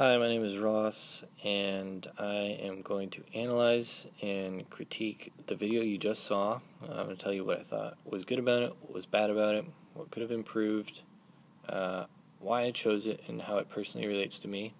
Hi, my name is Ross, and I am going to analyze and critique the video you just saw. I'm going to tell you what I thought was good about it, what was bad about it, what could have improved, why I chose it, and how it personally relates to me.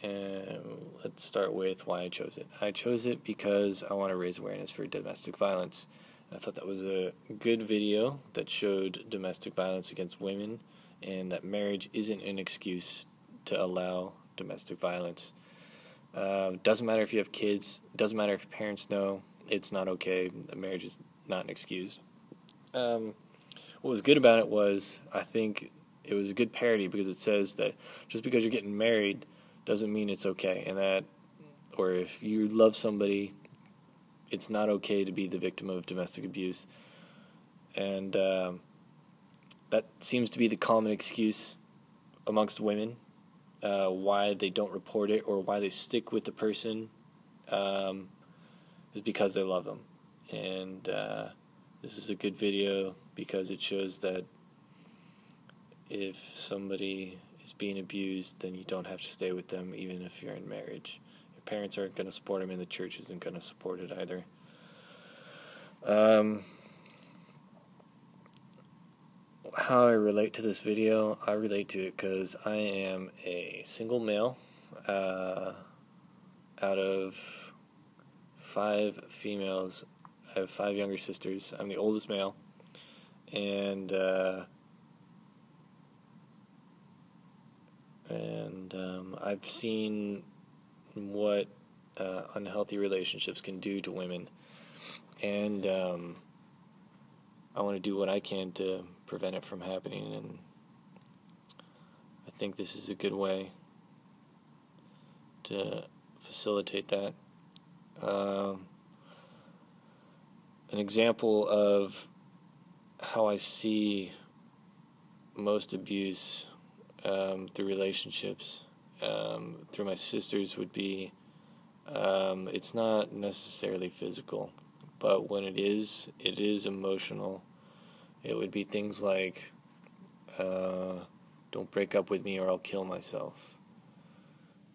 And let's start with why I chose it. I chose it because I want to raise awareness for domestic violence. I thought that was a good video that showed domestic violence against women and that marriage isn't an excuse to allow domestic violence. Doesn't matter if you have kids, doesn't matter if your parents know, it's not okay. The marriage is not an excuse. What was good about it was, I think it was a good parody because it says that just because you're getting married doesn't mean it's okay, and that, or if you love somebody, it's not okay to be the victim of domestic abuse. And that seems to be the common excuse amongst women. Why they don't report it or why they stick with the person is because they love them. And this is a good video because it shows that if somebody is being abused, then you don't have to stay with them even if you're in marriage. Your parents aren't going to support them, and the church isn't going to support it either. How I relate to this video, I relate to it because I am a single male out of 5 females. I have 5 younger sisters. I'm the oldest male, and I've seen what unhealthy relationships can do to women, and I want to do what I can to prevent it from happening, and I think this is a good way to facilitate that. An example of how I see most abuse through relationships, through my sisters, would be it's not necessarily physical, but when it is emotional. It would be things like, don't break up with me or I'll kill myself.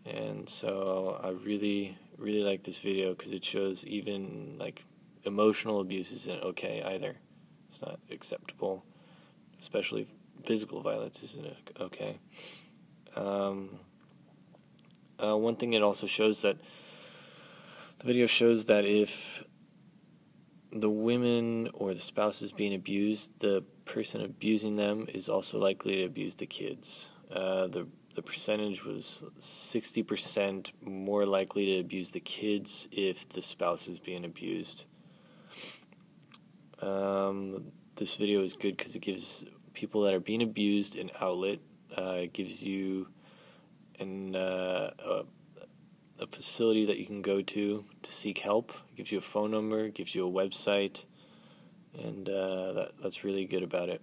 And so I really, really like this video because it shows even like emotional abuse isn't okay either. It's not acceptable, especially physical violence isn't okay. One thing it also shows that the video shows that if the women or the spouse is being abused, the person abusing them is also likely to abuse the kids. The percentage was 60% more likely to abuse the kids if the spouse is being abused. This video is good because it gives people that are being abused an outlet. It gives you a facility that you can go to seek help. It gives you a phone number, it gives you a website, and that's really good about it.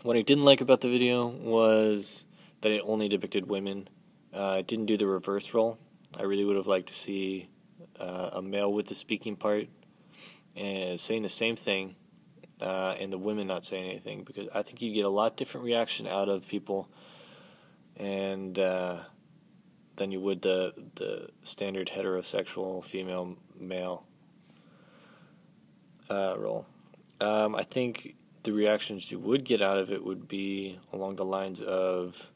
What I didn't like about the video was that it only depicted women. It didn't do the reverse role. I really would have liked to see a male with the speaking part and saying the same thing, and the women not saying anything, because I think you get a lot different reaction out of people and than you would the standard heterosexual female-male role. I think the reactions you would get out of it would be along the lines of,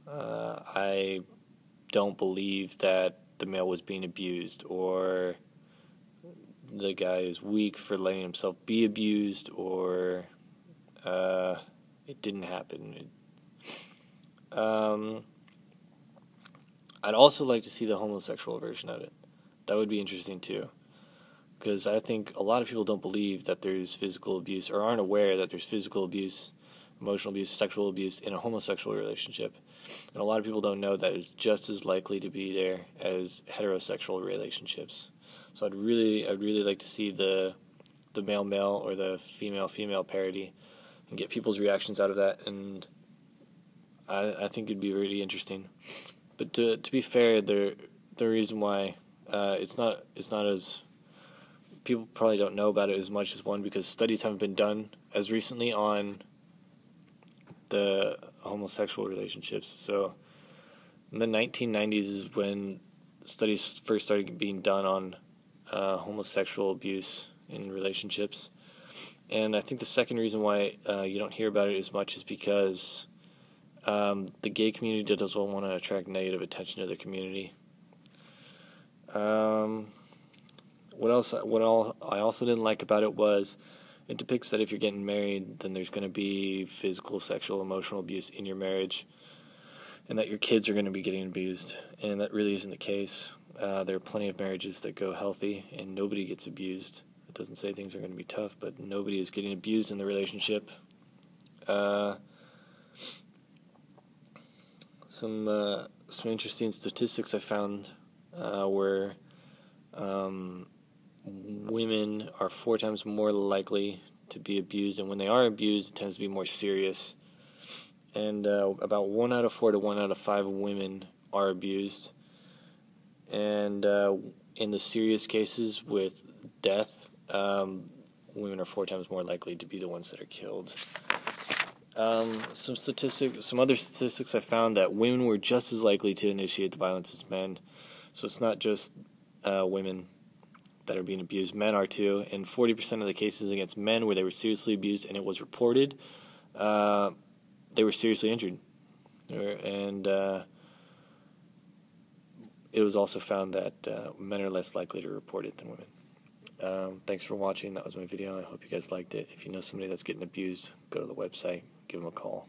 I don't believe that the male was being abused, or the guy is weak for letting himself be abused, or it didn't happen. I'd also like to see the homosexual version of it. That would be interesting too, because I think a lot of people don't believe that there's physical abuse, or aren't aware that there's physical abuse, emotional abuse, sexual abuse in a homosexual relationship, and a lot of people don't know that it's just as likely to be there as heterosexual relationships. So I'd really like to see the male-male or the female-female parody and get people's reactions out of that, and I think it'd be really interesting. But to be fair, the reason why it's not as people probably don't know about it as much as one, because studies haven't been done as recently on the homosexual relationships. So in the 1990s is when studies first started being done on homosexual abuse in relationships. And I think the second reason why you don't hear about it as much is because the gay community doesn't want to attract negative attention to the community. What I also didn't like about it was it depicts that if you're getting married, then there's going to be physical, sexual, emotional abuse in your marriage, and that your kids are going to be getting abused. And that really isn't the case. There are plenty of marriages that go healthy, and nobody gets abused. It doesn't say things are going to be tough, but nobody is getting abused in the relationship. Some interesting statistics I found were women are 4 times more likely to be abused, and when they are abused, it tends to be more serious. And about 1 out of 4 to 1 out of 5 women are abused. And in the serious cases with death, women are 4 times more likely to be the ones that are killed. Some other statistics I found that women were just as likely to initiate the violence as men. So it's not just women that are being abused. Men are too. And 40% of the cases against men where they were seriously abused and it was reported, they were seriously injured. And it was also found that men are less likely to report it than women. Thanks for watching. That was my video. I hope you guys liked it. If you know somebody that's getting abused, go to the website, give them a call.